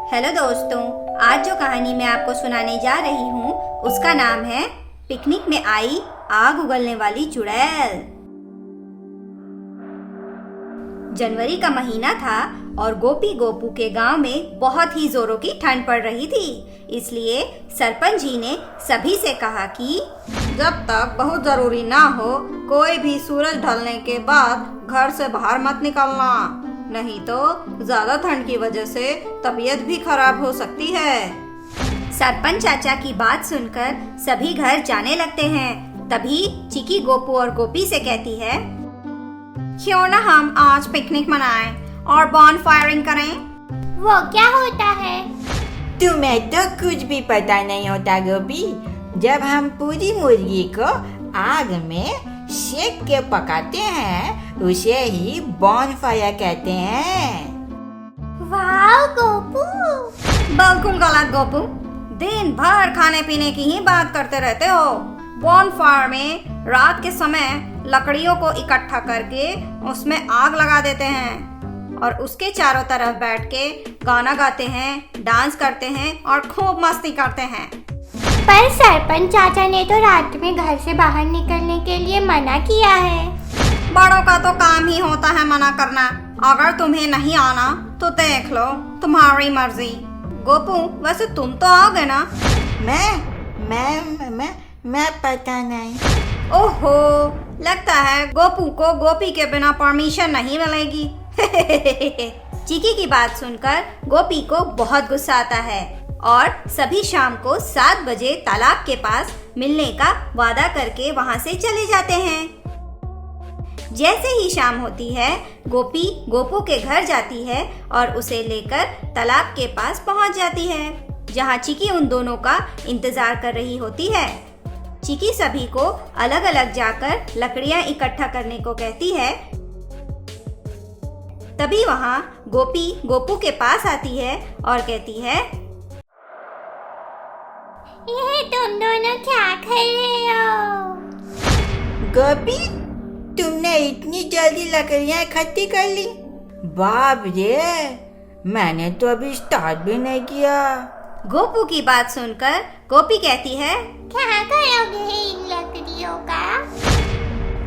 Hello दोस्तों, आज जो कहानी मैं आपको सुनाने जा रही हूँ उसका नाम है पिकनिक में आई आग उगलने वाली चुड़ैल। जनवरी का महीना था और गोपी गोपू के गांव में बहुत ही जोरों की ठंड पड़ रही थी। इसलिए सरपंच जी ने सभी से कहा कि जब तक बहुत जरूरी ना हो कोई भी सूरज ढलने के बाद घर से बाहर मत निकलना, नहीं तो ज्यादा ठंड की वजह से तबीयत भी खराब हो सकती है। सरपंच चाचा की बात सुनकर सभी घर जाने लगते हैं। तभी चिकी गोपू और गोपी से कहती है, क्यों ना हम आज पिकनिक मनाएं और बॉन फायरिंग करें। वो क्या होता है? तुम्हें तो कुछ भी पता नहीं होता गोपी। जब हम पूरी मुर्गी को आग में सेक के पकाते हैं उसे ही बॉनफायर कहते हैं। वाह गोपू! बिल्कुल गलत गोपू, दिन भर खाने पीने की ही बात करते रहते हो। बॉनफायर में रात के समय लकड़ियों को इकट्ठा करके उसमें आग लगा देते हैं और उसके चारों तरफ बैठ के गाना गाते हैं, डांस करते हैं और खूब मस्ती करते हैं। पर सरपंच चाचा ने तो रात में घर से बाहर निकलने के लिए मना किया है। बड़ों का तो काम ही होता है मना करना। अगर तुम्हें नहीं आना तो देख लो, तुम्हारी मर्जी। गोपू, वैसे तुम तो आओगे ना? मैं पता नहीं। ओहो, लगता है गोपू को गोपी के बिना परमिशन नहीं मिलेगी। चिकी की बात सुनकर गोपी को बहुत गुस्सा आता है और सभी शाम को 7 बजे तालाब के पास मिलने का वादा करके वहां से चले जाते हैं। जैसे ही शाम होती है, गोपी गोपू के घर जाती है और उसे लेकर तालाब के पास पहुंच जाती है, जहां चिकी उन दोनों का इंतजार कर रही होती है। चिकी सभी को अलग अलग जाकर लकड़ियां इकट्ठा करने को कहती है। तभी वहां गोपी गोपू के पास आती है और कहती है, ये तुम दोनों क्या कर रहे हो? गोपी, तुमने इतनी जल्दी लकड़ियाँ इकट्ठी कर ली? बाप रे, मैंने तो अभी स्टार्ट भी नहीं किया। गोपू की बात सुनकर गोपी कहती है, क्या करोगे इन लकड़ियों का?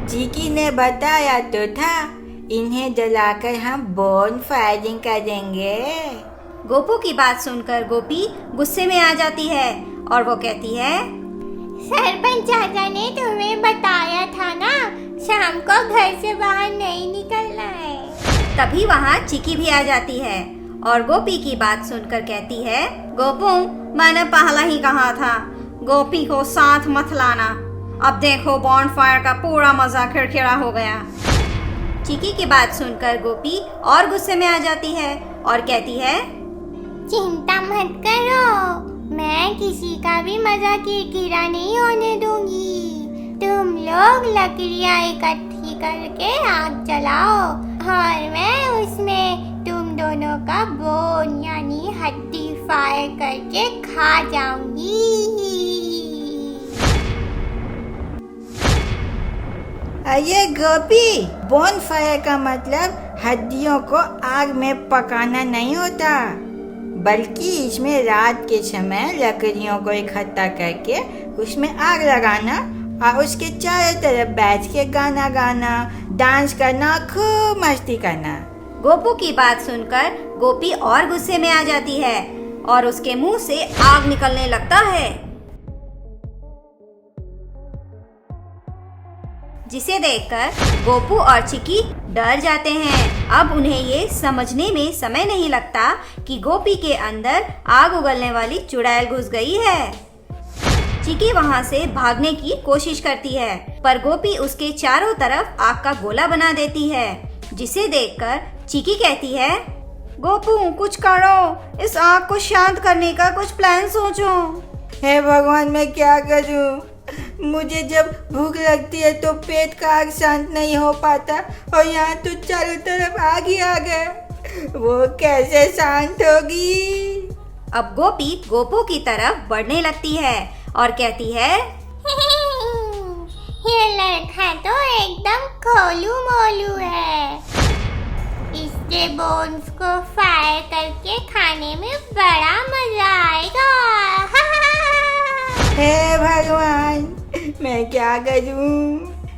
चिकी ने बताया तो था, इन्हें जलाकर हम बॉन फायरिंग करेंगे। गोपू की बात सुनकर गोपी गुस्से में आ जाती है और वो कहती है, सरपंच चाचा ने तुम्हें बताया था ना, शाम को घर से बाहर नहीं निकलना है। तभी वहाँ चिकी भी आ जाती है और गोपी की बात सुनकर कहती है, गोपू, मैंने पहले ही कहा था गोपी को साथ मत लाना। अब देखो बॉनफायर का पूरा मजा खिरखिरा हो गया। चिकी की बात सुनकर गोपी और गुस्से में आ जाती है और कहती है, चिंता मत करो, मैं किसी का भी मजा किरकिरा नहीं होने दूंगी। तुम लोग लकड़ियाँ इकट्ठी करके आग जलाओ और मैं उसमें तुम दोनों का बोन यानी हड्डी फायर करके खा जाऊंगी। अरे गोपी, बॉनफायर का मतलब हड्डियों को आग में पकाना नहीं होता, बल्कि इसमें रात के समय लकड़ियों को इकट्ठा करके उसमें आग लगाना और उसके चारों तरफ बैठ के गाना गाना, डांस करना, खूब मस्ती करना। गोपू की बात सुनकर गोपी और गुस्से में आ जाती है और उसके मुंह से आग निकलने लगता है, जिसे देखकर गोपू और चिकी डर जाते हैं। अब उन्हें ये समझने में समय नहीं लगता कि गोपी के अंदर आग उगलने वाली चुड़ैल घुस गई है। चिकी वहां से भागने की कोशिश करती है, पर गोपी उसके चारों तरफ आग का गोला बना देती है, जिसे देखकर चिकी कहती है, गोपू, कुछ करो, इस आग को शांत करने का कुछ प्लान सोचो। हे भगवान, मैं क्या करूं? मुझे जब भूख लगती है तो पेट का आग शांत नहीं हो पाता और यहाँ तो चारों तरफ आग ही आग है, वो कैसे शांत होगी? अब गोपी गोपू की तरफ बढ़ने लगती है और कहती है, ये लड़का तो एकदम खोलू मोलू है, इस मुझे बोन्स को फायर करके खाने में बड़ा मजा आएगा। हे भगवान, मैं क्या करूं?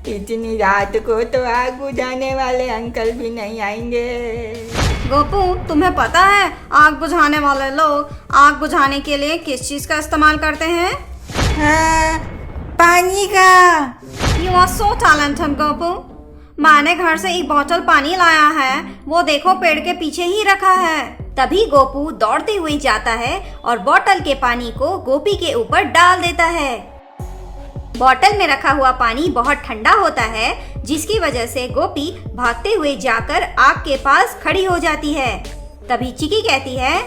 इतनी रात को तो आग बुझाने वाले अंकल भी नहीं आएंगे। गोपू, तुम्हें पता है आग बुझाने वाले लोग आग बुझाने के लिए किस चीज का इस्तेमाल करते हैं? हाँ, पानी का। You are so talented, Gopu. मैंने घर से एक बोतल पानी लाया है, वो देखो पेड़ के पीछे ही रखा है। तभी गोपू दौड़ते हुए जाता है और बोतल के पानी को गोपी के ऊपर डाल देता है। बोतल में रखा हुआ पानी बहुत ठंडा होता है, जिसकी वजह से गोपी भागते हुए जाकर आग के पास खड़ी हो जाती है। तभी चिकी कहती है,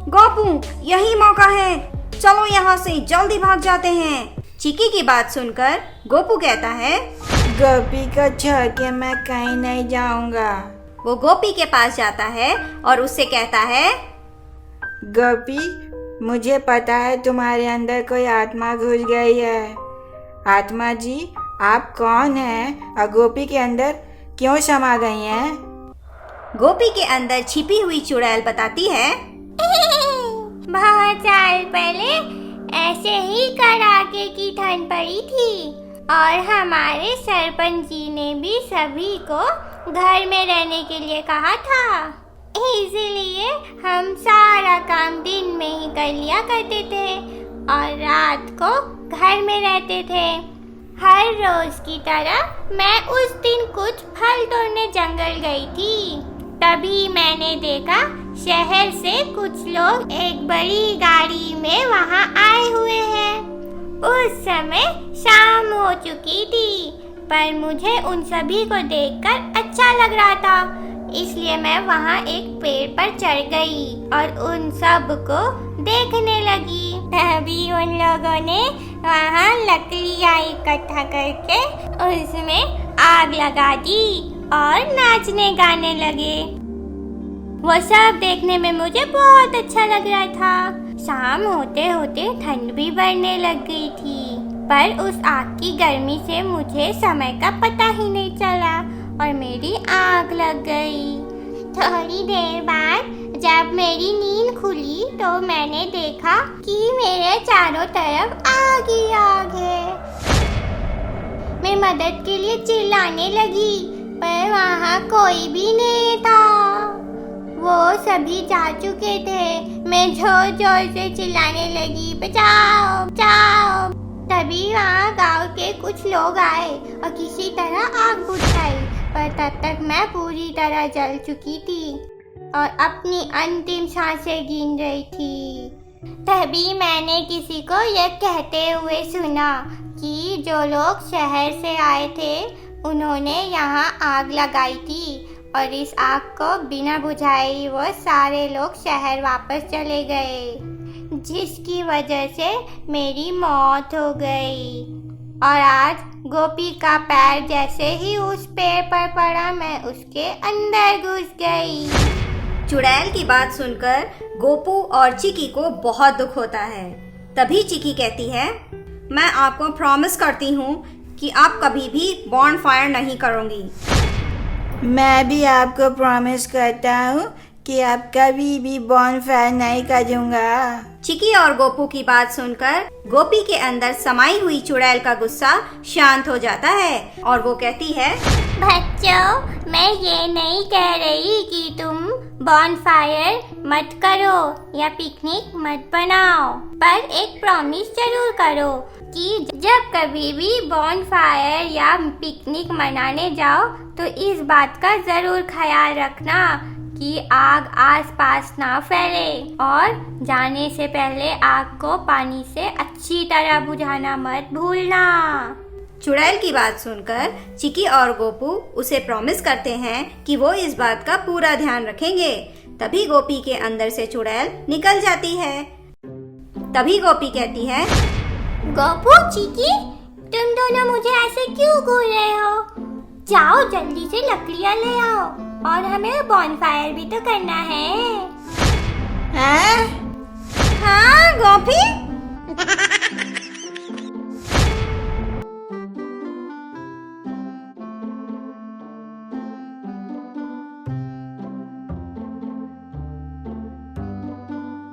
गोपू, यही मौका है, चलो यहाँ से जल्दी भाग जाते हैं। चिकी की बात सुनकर गोपू कहता है, गोपी को छोड़ के मैं कहीं नहीं जाऊंगा। वो गोपी के पास जाता है और उससे कहता है, गोपी, मुझे पता है तुम्हारे अंदर कोई आत्मा घुस गई है। आत्मा जी, आप कौन हैं और गोपी के अंदर क्यों समा गई हैं? गोपी के अंदर छिपी हुई चुड़ैल बताती है, बहुत साल पहले ऐसे ही कड़ाके की ठंड पड़ी थी और हमारे सरपंच जी ने भी सभी को घर में रहने के लिए कहा था। इसीलिए हम सारा काम दिन में ही कर लिया करते थे और रात को घर में रहते थे। हर रोज की तरह मैं उस दिन कुछ फल तोड़ने जंगल गई थी। तभी मैंने देखा शहर से कुछ लोग एक बड़ी गाड़ी में वहां आए हुए हैं। उस समय शाम हो चुकी थी, पर मुझे उन सभी को देखकर अच्छा लग रहा था, इसलिए मैं वहां एक पेड़ पर चढ़ गई और उन सब को देखने लगी। तभी उन लोगों ने वहां लकड़ियां इकट्ठा करके उसमें आग लगा दी और नाचने गाने लगे। वो सब देखने में मुझे बहुत अच्छा लग रहा था। शाम होते होते ठंड भी बढ़ने लग गई थी, पर उस आग की गर्मी से मुझे समय का पता ही नहीं चला और मेरी आग लग गई। थोड़ी देर बाद जब मेरी नींद खुली तो मैंने देखा कि मेरे चारों तरफ आग ही आग है। मैं मदद के लिए चिल्लाने लगी, पर वहाँ कोई भी नहीं था। वो सभी जा चुके थे। मैं जोर जोर से चिल्लाने लगी, बचाओ बचाओ। तभी वहाँ गांव के कुछ लोग आए और किसी तरह आग बुझाई, पर तब तक मैं पूरी तरह जल चुकी थी और अपनी अंतिम सांसें गिन रही थी। तभी मैंने किसी को यह कहते हुए सुना कि जो लोग शहर से आए थे उन्होंने यहाँ आग लगाई थी और इस आग को बिना बुझाए वो सारे लोग शहर वापस चले गए, जिसकी वजह से मेरी मौत हो गई। और आज गोपी का पैर जैसे ही उस पेड़ पर पड़ा, मैं उसके अंदर घुस गई। चुड़ैल की बात सुनकर गोपू और चिकी को बहुत दुख होता है। तभी चिकी कहती है, मैं आपको प्रॉमिस करती हूँ कि आप कभी भी बॉनफायर नहीं करोगी। मैं भी आपको प्रॉमिस करता हूँ कि आप कभी भी बॉनफायर नहीं करूँगा। चिकी और गोपू की बात सुनकर गोपी के अंदर समाई हुई चुड़ैल का गुस्सा शांत हो जाता है और वो कहती है, बच्चों, मैं ये नहीं कह रही कि तुम बॉनफायर मत करो या पिकनिक मत बनाओ, पर एक प्रॉमिस जरूर करो कि जब कभी भी बॉनफायर या पिकनिक मनाने जाओ तो इस बात का जरूर ख्याल रखना कि आग आसपास ना फैले और जाने से पहले आग को पानी से अच्छी तरह बुझाना मत भूलना। चुड़ैल की बात सुनकर चिकी और गोपू उसे प्रॉमिस करते हैं कि वो इस बात का पूरा ध्यान रखेंगे। तभी गोपी के अंदर से चुड़ैल निकल जाती है। तभी गोपी कहती है, गोपू, चिकी, तुम दोनों मुझे ऐसे क्यों घूर रहे हो? जाओ जल्दी से लकड़ियाँ ले आओ और हमें बॉनफायर भी तो करना है। हाँ? हाँ गोपी।